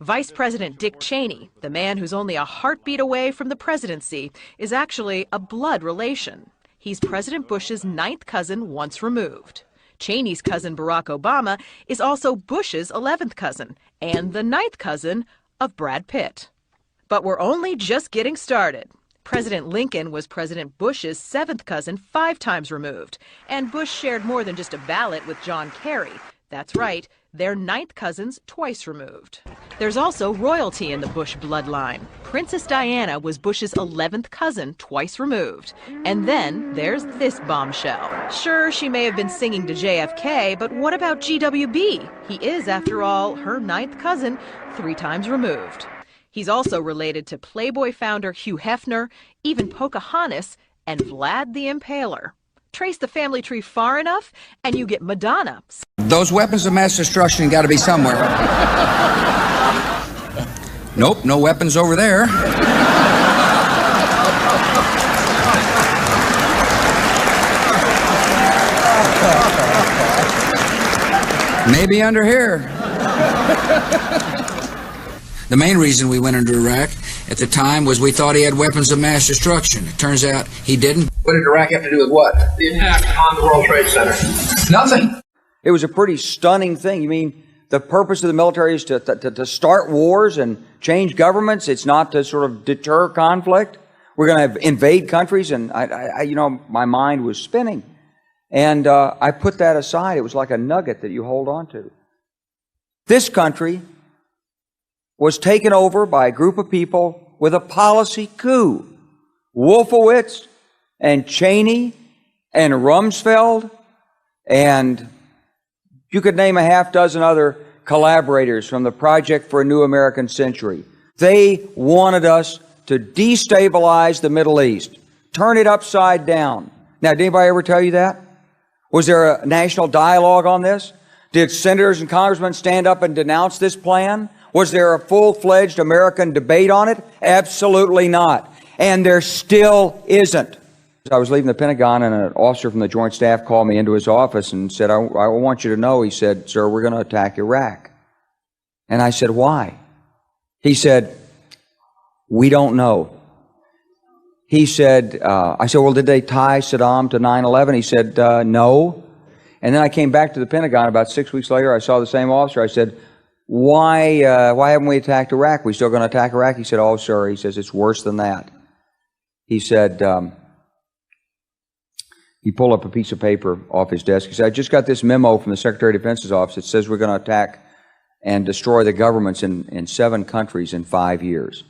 Vice President Dick Cheney, the man who's only a heartbeat away from the presidency, is actually a blood relation. He's President Bush's ninth cousin once removed. Cheney's cousin Barack Obama is also Bush's 11th cousin and the ninth cousin of Brad Pitt. But we're only just getting started. President Lincoln was President Bush's 7th cousin 5 times removed, and Bush shared more than just a ballot with John Kerry. That's right, they're 9th cousins twice removed. There's also royalty in the Bush bloodline. Princess Diana was Bush's 11th cousin twice removed. And then there's this bombshell. Sure, she may have been singing to JFK, but what about GWB? He is, after all, her 9th cousin 3 times removed. He's also related to Playboy founder Hugh Hefner, even Pocahontas, and Vlad the Impaler. Trace the family tree far enough, and you get Madonna. Those weapons of mass destruction got to be somewhere. Nope, no weapons over there. Maybe under here. The main reason we went into Iraq at the time was we thought he had weapons of mass destruction. It turns out he didn't. What did Iraq have to do with what? The attack on the World Trade Center. Nothing. It was a pretty stunning thing. You mean the purpose of the military is to start wars and change governments? It's not to sort of deter conflict? We're going to invade countries? And I my mind was spinning. And I put that aside. It was like a nugget that you hold on to. This country was taken over by a group of people with a policy coup. Wolfowitz and Cheney and Rumsfeld, and you could name a half dozen other collaborators from the Project for a New American Century. They wanted us to destabilize the Middle East, turn it upside down. Now, did anybody ever tell you that? Was there a national dialogue on this? Did senators and congressmen stand up and denounce this plan? Was there a full-fledged American debate on it? Absolutely not. And there still isn't. I was leaving the Pentagon, and an officer from the Joint Staff called me into his office and said, I want you to know, he said, sir, we're going to attack Iraq. And I said, why? He said, we don't know. He said, I said, well, did they tie Saddam to 9/11? He said, no. And then I came back to the Pentagon about 6 weeks later. I saw the same officer. I said, why haven't we attacked Iraq? We still going to attack Iraq? He said, oh, sir. He says, it's worse than that. He said, he pulled up a piece of paper off his desk. He said, I just got this memo from the Secretary of Defense's office. It says we're going to attack and destroy the governments in 7 countries in 5 years.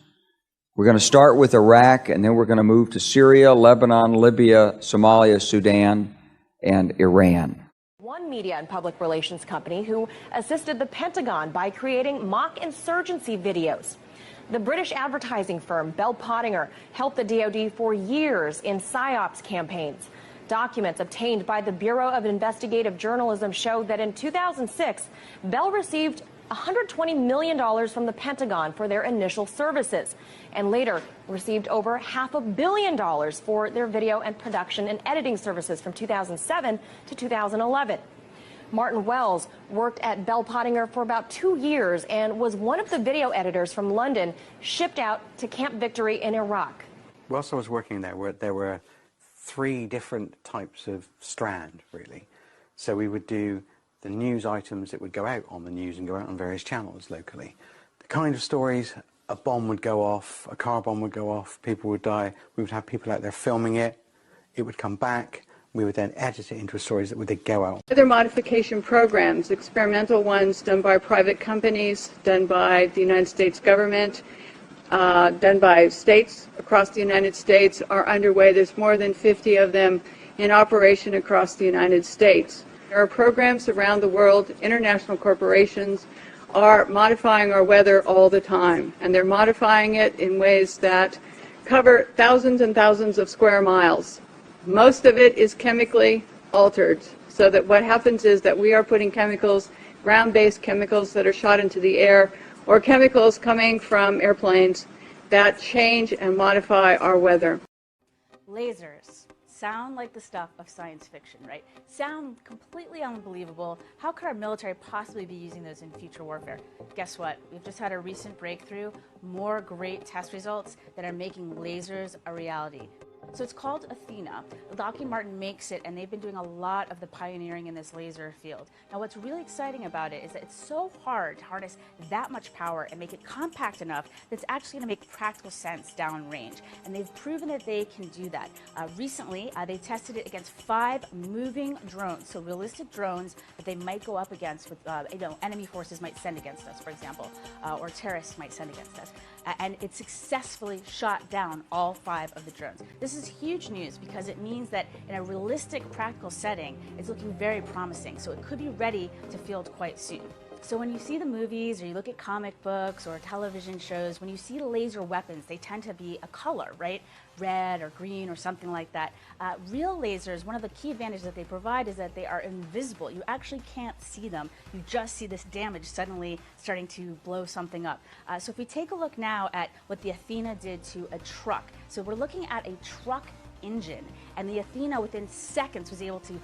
We're going to start with Iraq, and then we're going to move to Syria, Lebanon, Libya, Somalia, Sudan, and Iran. One media and public relations company who assisted the Pentagon by creating mock insurgency videos. The British advertising firm Bell Pottinger helped the DoD for years in PSYOPs campaigns. Documents obtained by the Bureau of Investigative Journalism show that in 2006, Bell received $120 million from the Pentagon for their initial services, and later received over $500 million for their video and production and editing services from 2007 to 2011. Martin Wells worked at Bell Pottinger for about 2 years and was one of the video editors from London shipped out to Camp Victory in Iraq. Whilst I was working there were 3 different types of strand, really. So we would do the news items that would go out on the news and go out on various channels locally. The kind of stories, a bomb would go off, a car bomb would go off, people would die, we would have people out there filming it, it would come back, we would then edit it into stories that would then go out. Other modification programs, experimental ones done by private companies, done by the United States government, done by states across the United States are underway. There's more than 50 of them in operation across the United States. There are programs around the world. International corporations are modifying our weather all the time, and they're modifying it in ways that cover thousands and thousands of square miles. Most of it is chemically altered, so that what happens is that we are putting chemicals, ground-based chemicals that are shot into the air, or chemicals coming from airplanes that change and modify our weather. Lasers, sound like the stuff of science fiction, right? Sound completely unbelievable. How could our military possibly be using those in future warfare? Guess what? We've just had a recent breakthrough, more great test results that are making lasers a reality. So it's called Athena. Lockheed Martin makes it, and they've been doing a lot of the pioneering in this laser field. Now, what's really exciting about it is that it's so hard to harness that much power and make it compact enough that it's actually going to make practical sense downrange. And they've proven that they can do that. Recently, they tested it against 5 moving drones, so realistic drones that they might go up against with, enemy forces might send against us, for example, or terrorists might send against us. And it successfully shot down all 5 of the drones. This is huge news because it means that in a realistic, practical setting, it's looking very promising. So it could be ready to field quite soon. So when you see the movies or you look at comic books or television shows, when you see laser weapons, they tend to be a color, right? Red or green or something like that. Real lasers, one of the key advantages that they provide is that they are invisible. You actually can't see them. You just see this damage suddenly starting to blow something up. So if we take a look now at what the Athena did to a truck. So we're looking at a truck engine, and the Athena within seconds was able to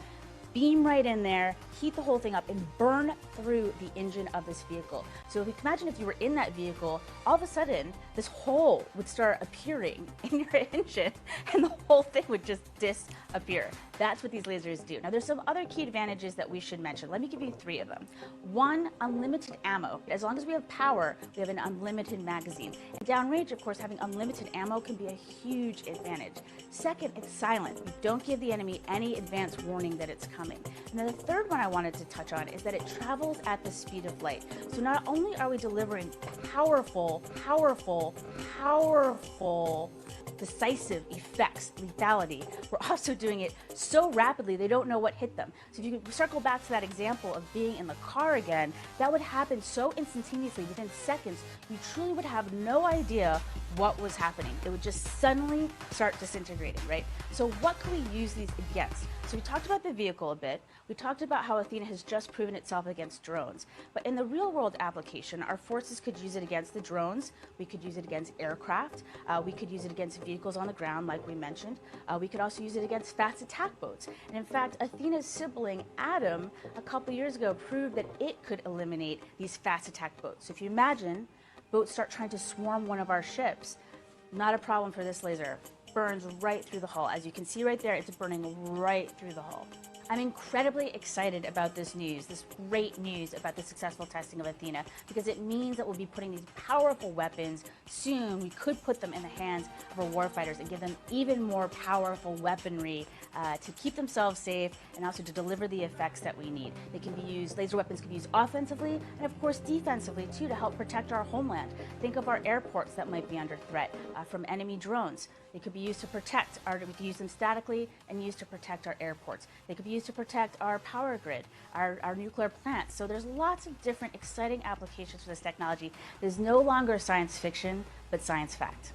beam right in there, heat the whole thing up, and burn through the engine of this vehicle. So if you can imagine if you were in that vehicle, all of a sudden, this hole would start appearing in your engine, and the whole thing would just disappear. That's what these lasers do. Now, there's some other key advantages that we should mention. Let me give you 3 of them. 1, unlimited ammo. As long as we have power, we have an unlimited magazine. And downrange, of course, having unlimited ammo can be a huge advantage. Second, it's silent. You don't give the enemy any advance warning that it's coming. And then the third one I wanted to touch on is that it travels at the speed of light. So not only are we delivering powerful, decisive effects, lethality, we're also doing it so rapidly they don't know what hit them. So if you can circle back to that example of being in the car again, that would happen so instantaneously, within seconds, you truly would have no idea what was happening. It would just suddenly start disintegrating, right? So what can we use these against? So we talked about the vehicle a bit. We talked about how Athena has just proven itself against drones. But in the real world application, our forces could use it against the drones. We could use it against aircraft. We could use it against vehicles on the ground, like we mentioned. We could also use it against fast attack boats. And in fact, Athena's sibling, Adam, a couple years ago proved that it could eliminate these fast attack boats. So if you imagine boats start trying to swarm one of our ships, not a problem for this laser. Burns right through the hull. As you can see right there, it's burning right through the hull. I'm incredibly excited about this news, this great news about the successful testing of Athena, because it means that we'll be putting these powerful weapons soon. We could put them in the hands of our warfighters and give them even more powerful weaponry to keep themselves safe and also to deliver the effects that we need. They can be used, laser weapons can be used offensively and of course defensively too, to help protect our homeland. Think of our airports that might be under threat from enemy drones. They could be used to protect we could use them statically and used to protect our airports. They could be used to protect our power grid, our nuclear plants. So there's lots of different exciting applications for this technology. It is no longer science fiction, but science fact.